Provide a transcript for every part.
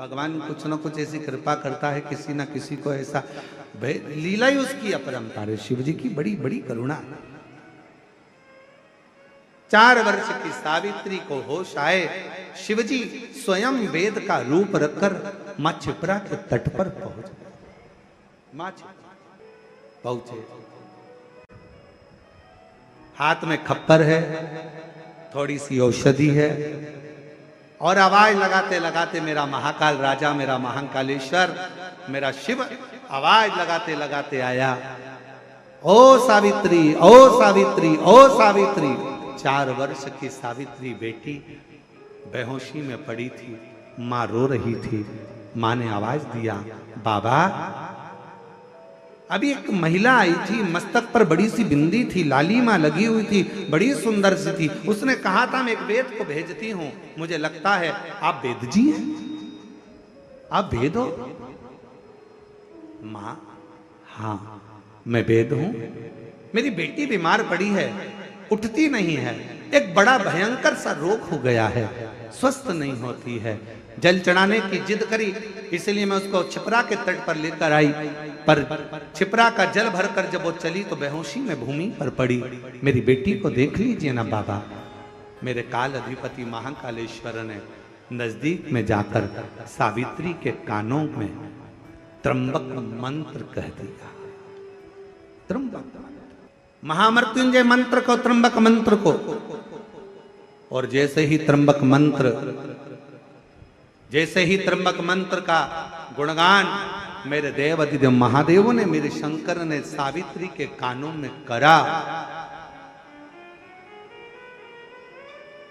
भगवान कुछ ना कुछ ऐसी कृपा करता है, किसी ना किसी को ऐसा लीला ही उसकी अपरंपार है। शिव जी की बड़ी बड़ी करुणा। 4 वर्ष की सावित्री को होश आए, शिवजी स्वयं वेद का रूप रखकर मां क्षिप्रा के तट पर पहुंचे। हाथ में खप्पर है, थोड़ी सी औषधि है और आवाज लगाते लगाते मेरा महाकाल राजा, मेरा महाकालेश्वर, मेरा शिव आवाज लगाते लगाते आया, ओ सावित्री, ओ सावित्री, ओ सावित्री। 4 वर्ष की सावित्री बेटी बेहोशी में पड़ी थी, मां रो रही थी। मां ने आवाज दिया, बाबा। अभी एक महिला आई थी, मस्तक पर बड़ी सी बिंदी थी, लालिमा लगी हुई थी, बड़ी सुंदर सी थी। उसने कहा था मैं एक वेद को भेजती हूं, मुझे लगता है आप वेद जी हैं, आप वेद हो? मां, हाँ मैं वेद हूं। मेरी बेटी बीमार पड़ी है, उठती नहीं है, एक बड़ा भयंकर सा रोग हो गया है, स्वस्थ नहीं होती है। जल चढ़ाने की जिद करी, इसलिए मैं उसको क्षिप्रा के तट पर लेकर आई, पर क्षिप्रा का जल भरकर जब वो चली तो बेहोशी में भूमि पर पड़ी। मेरी बेटी को देख लीजिए ना बाबा। मेरे काल अधिपति महाकालेश्वर ने नजदीक में जाकर सावित्री के कानों में त्र्यंबक मंत्र कह दिया। त्र्यंबक महामृत्युंजय मंत्र को, त्र्यंबक मंत्र को। और जैसे ही त्र्यंबक मंत्र का गुणगान मेरे देव अधिदेव महादेवों ने, मेरे शंकर ने सावित्री के कानों में करा,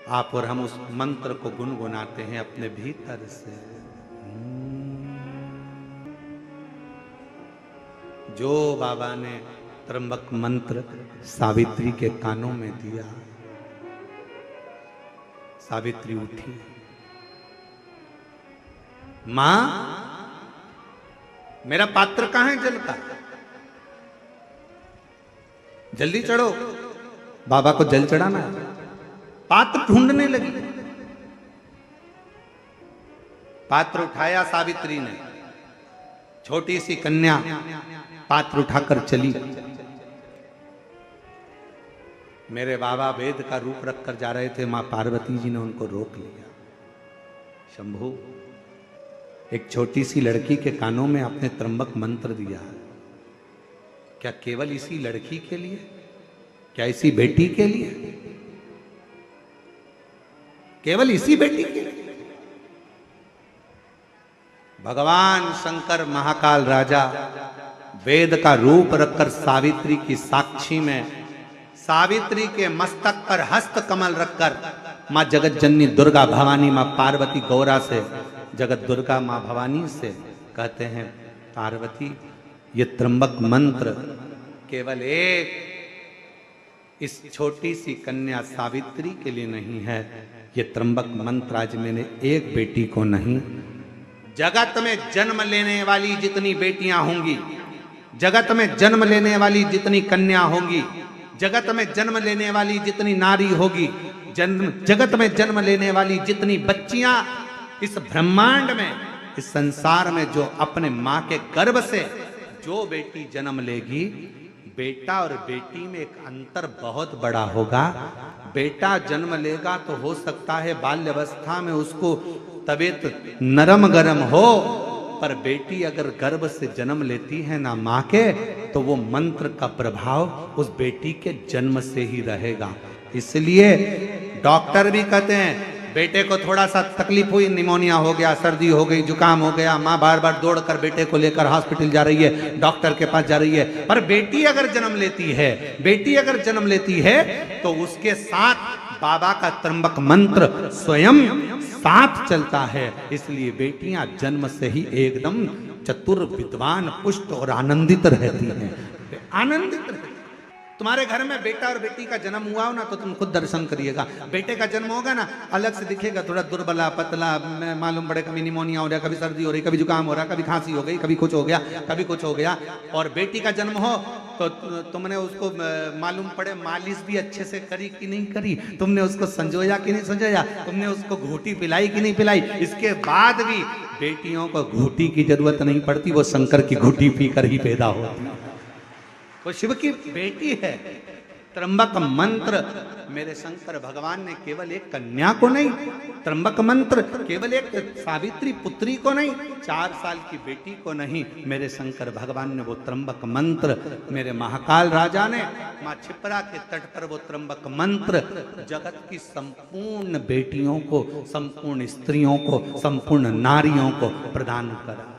आप और हम उस मंत्र को गुनगुनाते हैं अपने भीतर से। जो बाबा ने त्र्यंबक मंत्र सावित्री के कानों में दिया, सावित्री उठी। मां, मेरा पात्र कहां है जल का? जल्दी चढ़ो, बाबा को जल चढ़ाना है। पात्र ढूंढने लगी। पात्र उठाया सावित्री ने, छोटी सी कन्या पात्र उठाकर चली। मेरे बाबा वेद का रूप रखकर जा रहे थे, मां पार्वती जी ने उनको रोक लिया। शंभू, एक छोटी सी लड़की के कानों में आपने त्र्यंबक मंत्र दिया, क्या केवल इसी लड़की के लिए? क्या इसी बेटी के लिए? केवल इसी बेटी के लिए? भगवान शंकर महाकाल राजा वेद का रूप रखकर सावित्री की साक्षी में, सावित्री के मस्तक पर हस्त कमल रखकर मां जगत जननी दुर्गा भवानी, मां पार्वती गौरा से, जगत दुर्गा मां भवानी से कहते हैं, पार्वती ये त्र्यंबक मंत्र केवल एक इस छोटी सी कन्या सावित्री के लिए नहीं है, ये त्र्यंबक मंत्र आज मैंने एक बेटी को नहीं, जगत में जन्म लेने वाली जितनी बेटियां होंगी, जगत में जन्म लेने वाली जितनी कन्या होंगी, जगत में जन्म लेने वाली जितनी नारी होगी, जगत में जन्म लेने वाली जितनी बच्चियां इस ब्रह्मांड में, इस संसार में, जो अपने मां के गर्भ से जो बेटी जन्म लेगी, बेटा और बेटी में एक अंतर बहुत बड़ा होगा। बेटा जन्म लेगा तो हो सकता है बाल्यावस्था में उसको तबीयत नरम गरम हो, पर बेटी अगर गर्भ से जन्म लेती है ना मां के, तो वो मंत्र का प्रभाव उस बेटी के जन्म से ही रहेगा। इसलिए डॉक्टर भी कहते हैं, बेटे को थोड़ा सा तकलीफ हुई, निमोनिया हो गया, सर्दी हो गई, जुकाम हो गया, मां बार बार दौड़कर बेटे को लेकर हॉस्पिटल जा रही है, डॉक्टर के पास जा रही है, पर बेटी अगर जन्म लेती है, बेटी अगर जन्म लेती है तो उसके साथ बाबा का त्र्यंबक मंत्र स्वयं साथ चलता है। इसलिए बेटियां जन्म से ही एकदम चतुर, विद्वान, पुष्ट और आनंदित रहती हैं, आनंदित रहती। तुम्हारे घर में बेटा और बेटी का जन्म हुआ हो ना तो तुम खुद दर्शन करिएगा। बेटे का जन्म होगा ना अलग से दिखेगा, थोड़ा दुर्बला पतला, मालूम पड़े कभी निमोनिया हो रहा, कभी सर्दी हो रही, कभी जुकाम हो रहा, कभी खांसी हो गई, कभी कुछ हो गया, कभी कुछ हो गया। और बेटी का जन्म हो तो तुमने उसको मालूम पड़े मालिश भी अच्छे से करी कि नहीं करी, तुमने उसको संजोया कि नहीं संजोया, तुमने उसको घूटी पिलाई कि नहीं पिलाई। इसके बाद भी बेटियों को घूटी की जरूरत नहीं पड़ती, वो शंकर की घूटी पीकर ही पैदा होती है। वो शिव की बेटी है। त्र्यंबक मंत्र मेरे शंकर भगवान ने केवल एक कन्या को नहीं, त्र्यंबक मंत्र केवल एक सावित्री पुत्री को नहीं, 4 साल की बेटी को नहीं, मेरे शंकर भगवान ने वो त्र्यंबक मंत्र मेरे महाकाल राजा ने माँ छिपरा के तट पर वो त्र्यंबक मंत्र जगत की संपूर्ण बेटियों को, संपूर्ण स्त्रियों को, संपूर्ण नारियों को प्रदान करा।